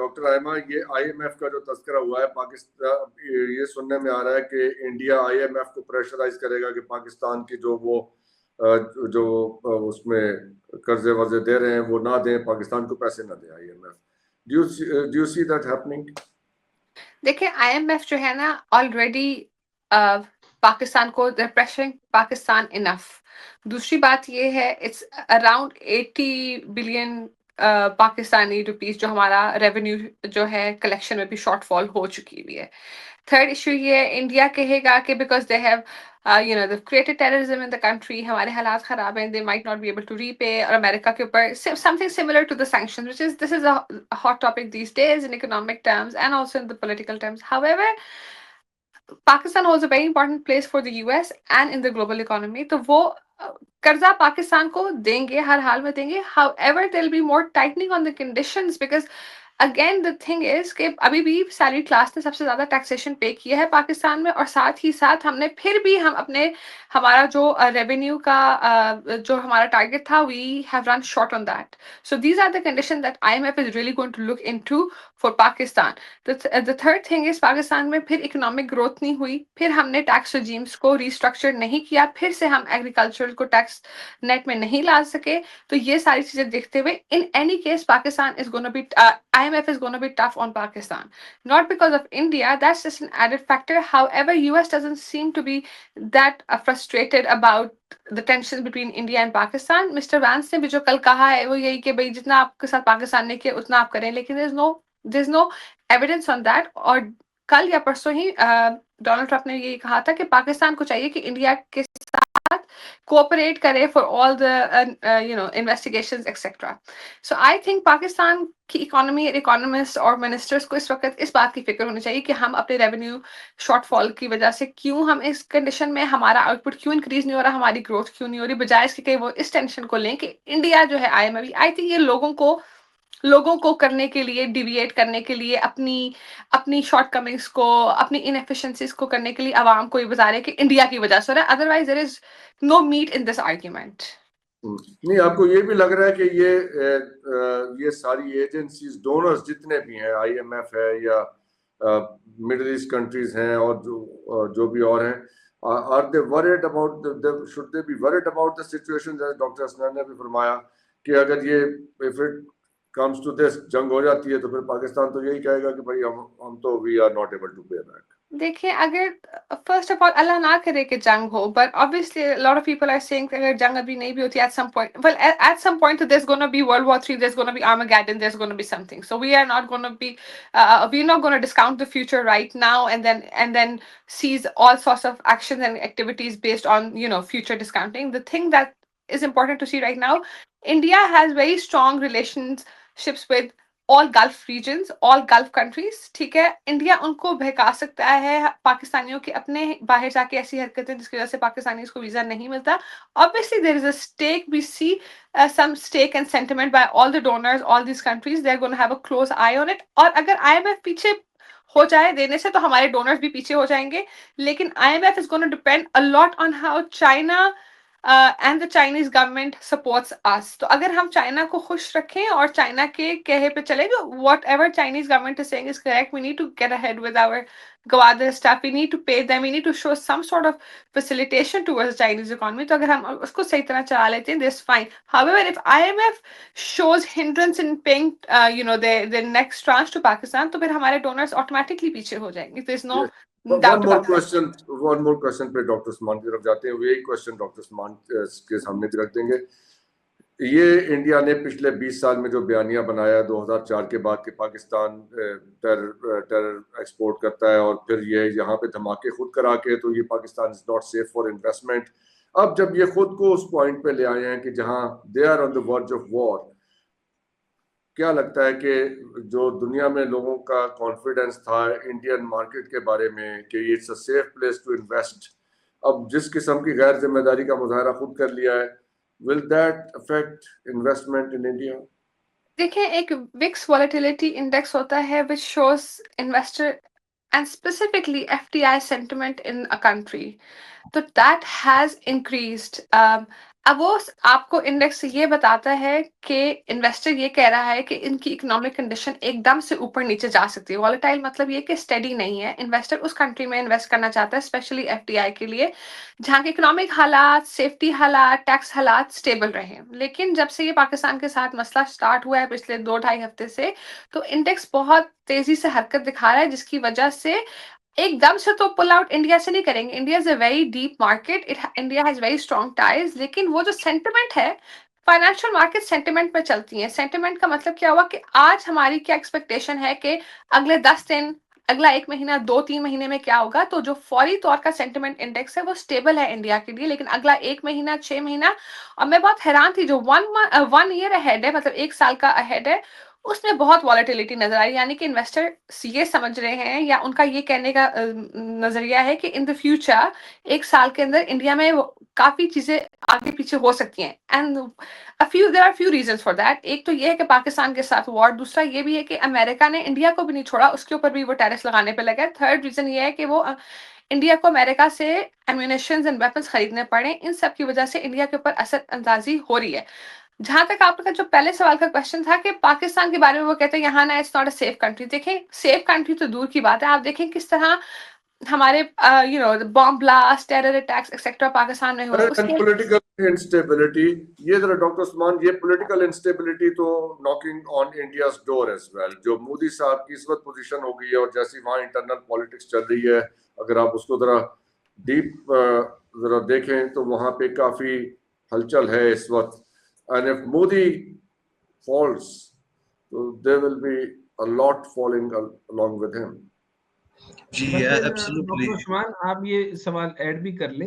Doctor Aima, ये IMF का जो तस्करा हुआ है पाकिस्तान, ये सुनने में आ रहा है कि इंडिया आईएमएफ को प्रेशराइज करेगा कि पाकिस्तान की जो वो जो उसमें कर्जे वर्जे दे रहे हैं वो ना दें, पाकिस्तान को पैसे ना दे IMF. Do you see that happening? देखिए आईएमएफ जो है ना ऑलरेडी पाकिस्तान को प्रेशरिंग पाकिस्तान इनफ। दूसरी बात ये है it's around 80 billion Pakistani rupees जो हमारा रेवेन्यू जो है कलेक्शन में भी शॉर्टफॉल हो चुकी हुई है। थर्ड इशू ये है इंडिया कहेगा कि because they have they've created terrorism in the country, हमारे हालात खराब हैं, they might not be able to repay, और अमेरिका के ऊपर something similar to the sanctions, which is this is a hot topic these days in economic terms and also in the political terms. However, Pakistan holds a very important place for the US and in the global economy. तो वो कर्जा पाकिस्तान को देंगे, हर हाल में देंगे. However, there'll be more tightening on the conditions because again the thing is कि अभी भी सैलरी क्लास ने सबसे ज्यादा टैक्सेशन पे किया है पाकिस्तान में, और साथ ही साथ हमने फिर भी हम अपने हमारा जो रेवेन्यू का जो हमारा टारगेट था we have run short on that. So these are the condition that IMF is really going to look into for Pakistan. The third thing is Pakistan में फिर इकोनॉमिक ग्रोथ नहीं हुई, फिर हमने टैक्स रजीम्स को रिस्ट्रक्चर नहीं किया, फिर से हम एग्रीकल्चर को टैक्स नेट में नहीं ला सके. तो ये सारी चीजें देखते हुए in any case Pakistan is gonna B IMF is going to be tough on Pakistan. Not because of India, that's just an added factor. However, US doesn't seem to be that frustrated about the tension between India and Pakistan. Mr. Vance ने भी जो कल कहा है वो यही कि भाई जितना आपके साथ पाकिस्तान ने किया उतना आप करें, लेकिन there's no evidence on that. और कल या परसों ही डोनाल्ड ट्रंप ने ये कहा था कि पाकिस्तान को चाहिए कि इंडिया के साथ cooperate करे for all the investigations etc. So I think Pakistan की इकोनॉमी इकोनॉमिस्ट और मिनिस्टर्स को इस वक्त इस बात की फिक्र होनी चाहिए कि हम अपने रेवेन्यू शॉर्टफॉल की वजह से क्यों हम इस कंडीशन में, हमारा आउटपुट क्यों इंक्रीज नहीं हो रहा, हमारी ग्रोथ क्यों नहीं हो रही, बजाय इसके कि वो इस टेंशन को लें कि इंडिया जो है आईएमएफ. आई थिंक ये लोगों को करने के लिए, डिविएट करने के लिए, अपनी शॉर्टकमिंग्स को, अपनी इनएफिशिएंसीज को करने के लिए आवाम को ये बता रहे कि इंडिया की वजह से हो रहा है. Otherwise there is no meat in this argument. नहीं, आपको ये भी लग रहा है कि ये सारी एजेंसीज, डोनर्स जितने भी हैं, आईएमएफ है या मिडिल ईस्ट कंट्रीज हैं और जो भी और हैं, are they worried about, should they be worried about the situation, जैसे डॉक्टर हसनैन ने भी फरमाया कि अगर ये if it comes to this, जंग हो जाती है तो फिर पाकिस्तान तो यही कहेगा कि भाई हम तो we are not able to pay back. देखिए अगर फर्स्ट ऑफ ऑल अल्लाह ना करे कि जंग हो, but obviously lot of people are saying अगर जंग अभी नहीं भी होती at some point, well at some point there is gonna be world war 3, there is gonna be Armageddon, there is gonna be something. So we are not gonna be we are not gonna discount the future right now and then seize all sorts of actions and activities based on future discounting. The thing that is important to see right now, India has very strong relationships with all Gulf regions, all Gulf countries. ठीक है, India उनको बहका सकता है पाकिस्तानियों के अपने बाहर जाके ऐसी हरकतें जिसकी वजह से पाकिस्तानी को वीजा नहीं मिलता. Obviously there is a stake, we see some stake and sentiment by all the donors, all these countries. They're going to have a close eye on it. और अगर IMF पीछे हो जाए देने से तो हमारे डोनर्स भी पीछे हो जाएंगे. लेकिन IMF is going to depend a lot on how China and the Chinese government supports us. तो अगर हम चाइना को खुश रखें और चाइना के कहे पे चले, whatever Chinese government is saying is correct, we need to get ahead with our Gawada stuff, we need to pay them, we need to show some sort of facilitation towards the Chinese economy. तो अगर हम उसको सही तरह चला लेते हैं, this fine. However, if IMF shows hindrance in paying the next tranche to Pakistan, तो फिर हमारे donors automatically पीछे हो जाएंगे. There's no one more question पे डॉक्टर उस्मान की तरफ जाते हैं. यही क्वेश्चन डॉक्टर उस्मान के सामने भी रख देंगे. ये इंडिया ने पिछले 20 साल में जो बयानिया बनाया 2004 के बाद कि पाकिस्तान टेरर एक्सपोर्ट करता है और फिर ये यहाँ पे धमाके खुद करा के, तो ये Pakistan is not safe for investment. अब जब ये खुद को उस पॉइंट पे ले आए हैं कि जहाँ they are on the verge of war, क्या लगता है कि जो दुनिया में लोगों का कॉन्फिडेंस था इंडियन मार्केट के बारे में कि it's a safe place to invest, अब जिस किस्म की गैर जिम्मेदारी का मुजाहरा खुद कर लिया है, will that affect investment in India? देखिए एक विक्स वॉलेटिलिटी इंडेक्स होता है which shows investor and specifically FDI sentiment in a country. So that has increased. अब वो आपको इंडेक्स ये बताता है कि इन्वेस्टर ये कह रहा है कि इनकी इकोनॉमिक कंडीशन एकदम से ऊपर नीचे जा सकती है। वॉलेटाइल मतलब ये कि स्टेडी नहीं है। इन्वेस्टर उस कंट्री में इन्वेस्ट करना चाहता है, स्पेशली एफडीआई के लिए, जहाँ के इकोनॉमिक हालात, सेफ्टी हालात, टैक्स हालात स्टेबल रहे। लेकिन जब से ये पाकिस्तान के साथ मसला स्टार्ट हुआ है पिछले 2-2.5 हफ्ते से, तो इंडेक्स बहुत तेजी से हरकत दिखा रहा है, जिसकी वजह से एकदम से तो पुल आउट इंडिया से नहीं करेंगे। India is a very deep market, India has very strong ties. लेकिन वो जो सेंटिमेंट है, फाइनेंशियल मार्केट सेंटिमेंट पे चलती है। सेंटिमेंट का मतलब क्या हुआ कि आज हमारी क्या एक्सपेक्टेशन है कि अगले 10 दिन, अगला 1 महीना, 2-3 महीने में क्या होगा। तो जो फौरी तौर का सेंटिमेंट इंडेक्स है वो स्टेबल है इंडिया के लिए, लेकिन अगला 1 महीना, 6 महीना, और मैं बहुत हैरान थी, जो 1 ईयर अहेड है, मतलब 1 साल का अहेड है, उसमें बहुत वॉलेटिलिटी नजर आई। यानी कि इन्वेस्टर ये समझ रहे हैं, या उनका ये कहने का नजरिया है कि इन द फ्यूचर 1 साल के अंदर इंडिया में काफी चीजें आगे पीछे हो सकती हैं। And there are few reasons for that. एक तो ये है कि पाकिस्तान के साथ वॉर, दूसरा ये भी है कि अमेरिका ने इंडिया को भी नहीं छोड़ा, उसके ऊपर भी वो टैरिफ लगाने पे लगा है। थर्ड रीजन ये है कि वो इंडिया को अमेरिका से एम्यूनेशन एंड वेपन्स खरीदने पड़े। इन सब की वजह से इंडिया के ऊपर असर अंदाजी हो रही है। जहां तक आपका जो पहले सवाल का क्वेश्चन था कि पाकिस्तान के बारे में, वो कहते हैं यहाँ ना it's not a safe country. देखें, सेफ कंट्री तो दूर की बात है। आप देखें किस तरह हमारे bomb blast, terror attacks etcetera Pakistan में हुए। एंड उसके पॉलिटिकल इंस्टेबिलिटी, ये जरा डॉक्टर उस्मान, ये पॉलिटिकल इंस्टेबिलिटी तो knocking on India's door as well. जो मोदी साहब की इस वक्त पोजीशन हो गई है और जैसी वहाँ इंटरनल पॉलिटिक्स चल रही है, अगर आप उसको जरा डीप जरा देखें तो वहाँ पे काफी हलचल है इस वक्त। एंड इफ मोदी फॉल्स, तो there will be a lot following along with him. जी डॉक्टर उस्मान, आप ये सवाल ऐड भी कर ले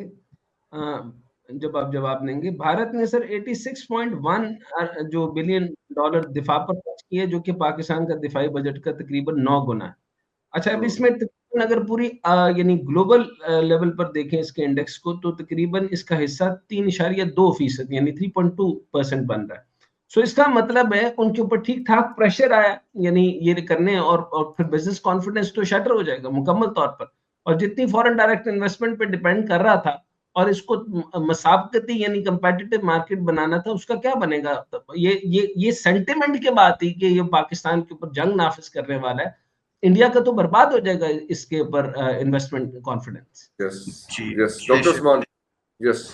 जब आप जवाब देंगे। भारत ने सर 86.1 जो बिलियन डॉलर दिफा पर खर्च किए, जो कि पाकिस्तान का दिफाई बजट का तकरीबन 9 गुना है। अच्छा, अब इसमें तकरीबन अगर पूरी यानी ग्लोबल लेवल पर देखें इसके इंडेक्स को, तो तकरीबन इसका हिस्सा 3.2% यानी 3.2% बन रहा है। सो इसका मतलब है उनके ऊपर ठीक ठाक प्रेशर आया, यानी ये करने, और फिर बिजनेस कॉन्फिडेंस तो शटर हो जाएगा मुकम्मल तौर पर। और जितनी फॉरेन डायरेक्ट इन्वेस्टमेंट पे डिपेंड कर रहा था और इसको मसाबकती यानी कंपेटिटिव मार्केट बनाना था, उसका क्या बनेगा? ये सेंटिमेंट के बात ही कि ये पाकिस्तान के ऊपर जंग नाफिज करने वाला है, इंडिया का तो बर्बाद हो जाएगा इसके ऊपर investment confidence. Yes doctor Usman, yes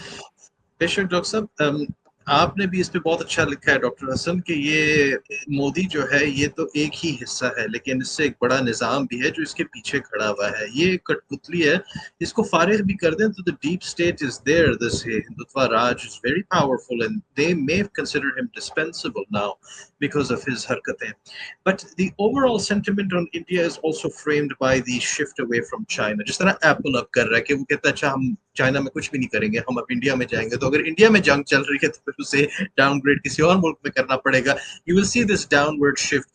बेशक डॉक्टर साहब, आपने भी इस पे बहुत अच्छा लिखा है डॉक्टर हसन कि ये मोदी जो है ये तो एक ही हिस्सा है, लेकिन इससे एक बड़ा निज़ाम भी है जो इसके पीछे खड़ा हुआ है। ये कठपुतली है, इसको फारिग भी कर दें तो the deep state is there, this Hindutva raj is very powerful and they may consider him dispensable now because of his हरकतें। But the overall sentiment on India is also framed by the shift away from China. जिस तरह Apple अब कर रहा है कि वो कहता है अच्छा हम चाइना में कुछ भी नहीं करेंगे, हम अब इंडिया में जाएंगे, तो अगर इंडिया में जंग चल रही है तो फिर उसे डाउनग्रेड किसी और मुल्क में करना पड़ेगा। You will see this downward shift